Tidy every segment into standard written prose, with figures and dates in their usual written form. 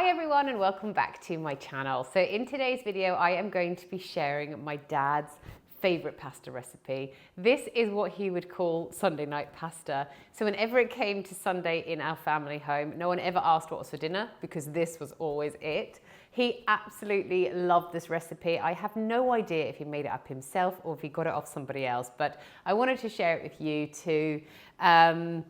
Hi everyone and welcome back to my channel. So in today's video, I am going to be sharing my dad's favorite pasta recipe. This is what he would call Sunday night pasta. So whenever it came to Sunday in our family home, no one ever asked what was for dinner because this was always it. He absolutely loved this recipe. I have no idea if he made it up himself or if he got it off somebody else, but I wanted to share it with you to, I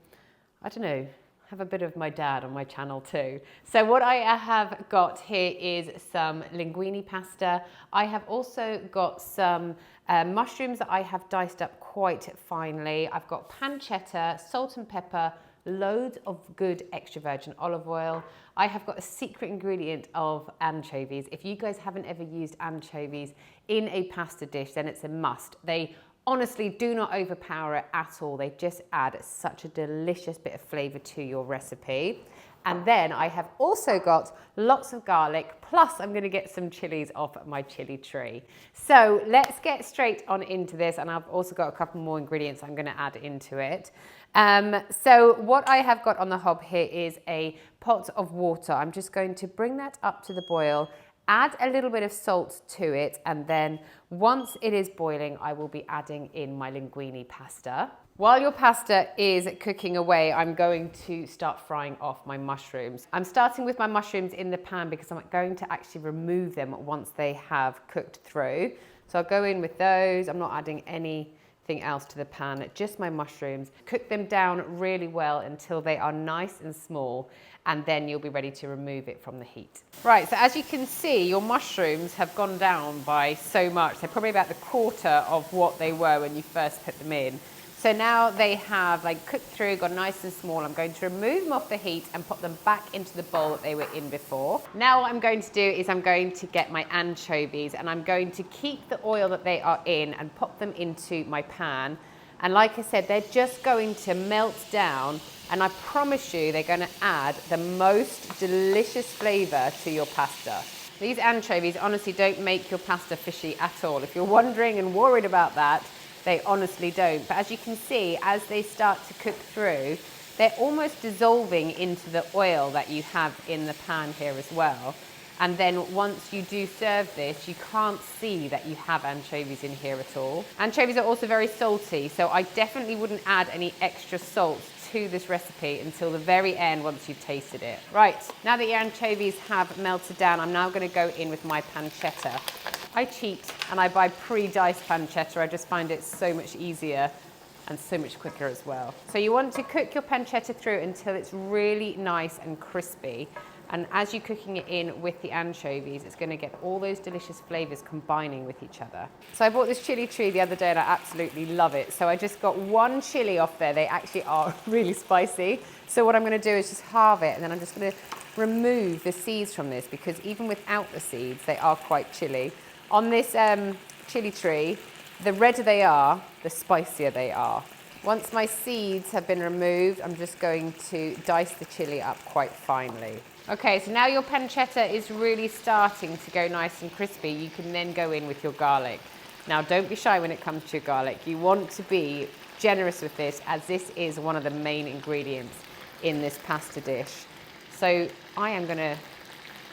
don't know, have a bit of my dad on my channel too. So what I have got here is some linguine pasta. I have also got some mushrooms that I have diced up quite finely. I've got pancetta, salt and pepper, loads of good extra virgin olive oil. I have got a secret ingredient of anchovies. If you guys haven't ever used anchovies in a pasta dish, then it's a must. They honestly do not overpower it at all. They just add such a delicious bit of flavor to your recipe. And then I have also got lots of garlic, plus I'm gonna get some chilies off my chili tree. So let's get straight on into this. And I've also got a couple more ingredients I'm gonna add into it. So what I have got on the hob here is a pot of water. I'm just going to bring that up to the boil, add a little bit of salt to it, and then once it is boiling, I will be adding in my linguine pasta. While your pasta is cooking away, I'm going to start frying off my mushrooms. I'm starting with my mushrooms in the pan because I'm going to actually remove them once they have cooked through. So I'll go in with those. I'm not adding anything else to the pan, just my mushrooms. Cook them down really well until they are nice and small, and then you'll be ready to remove it from the heat. Right, so as you can see, your mushrooms have gone down by so much. They're probably about the quarter of what they were when you first put them in. So now they have cooked through, gone nice and small. I'm going to remove them off the heat and put them back into the bowl that they were in before. Now what I'm going to do is I'm going to get my anchovies and I'm going to keep the oil that they are in and pop them into my pan. And like I said, they're just going to melt down, and I promise you they're going to add the most delicious flavor to your pasta. These anchovies honestly don't make your pasta fishy at all. If you're wondering and worried about that, they honestly don't. But as you can see, as they start to cook through, they're almost dissolving into the oil that you have in the pan here as well. And then once you do serve this, you can't see that you have anchovies in here at all. Anchovies are also very salty, so I definitely wouldn't add any extra salt to this recipe until the very end once you've tasted it. Right, now that your anchovies have melted down, I'm now gonna go in with my pancetta. I cheat and I buy pre-diced pancetta. I just find it so much easier and so much quicker as well. So you want to cook your pancetta through until it's really nice and crispy. And as you're cooking it in with the anchovies, it's gonna get all those delicious flavors combining with each other. So I bought this chili tree the other day and I absolutely love it. So I just got one chili off there. They actually are really spicy. So what I'm gonna do is just halve it, and then I'm just gonna remove the seeds from this, because even without the seeds, they are quite chilly. On this chili tree, the redder they are, the spicier they are. Once my seeds have been removed, I'm just going to dice the chili up quite finely. Okay, so now your pancetta is really starting to go nice and crispy. You can then go in with your garlic. Now, don't be shy when it comes to your garlic. You want to be generous with this, as this is one of the main ingredients in this pasta dish. So I am gonna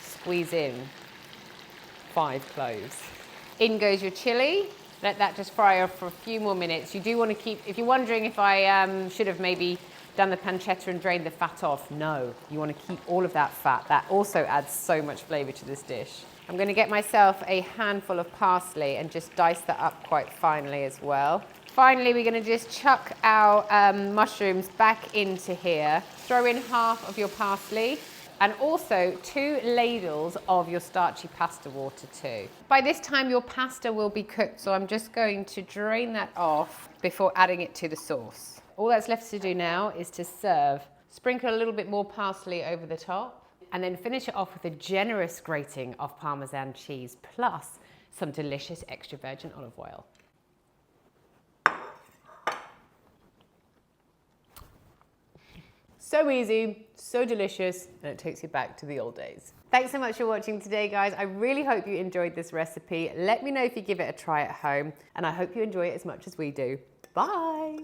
squeeze in 5 cloves. In goes your chili. Let that just fry off for a few more minutes. You do want to keep, if you're wondering if I should have maybe done the pancetta and drained the fat off, no. You want to keep all of that fat. That also adds so much flavor to this dish. I'm going to get myself a handful of parsley and just dice that up quite finely as well. Finally, we're going to just chuck our mushrooms back into here. Throw in half of your parsley, and also 2 ladles of your starchy pasta water too. By this time, your pasta will be cooked, so I'm just going to drain that off before adding it to the sauce. All that's left to do now is to serve. Sprinkle a little bit more parsley over the top, and then finish it off with a generous grating of Parmesan cheese, plus some delicious extra virgin olive oil. So easy, so delicious, and it takes you back to the old days. Thanks so much for watching today, guys. I really hope you enjoyed this recipe. Let me know if you give it a try at home, and I hope you enjoy it as much as we do. Bye.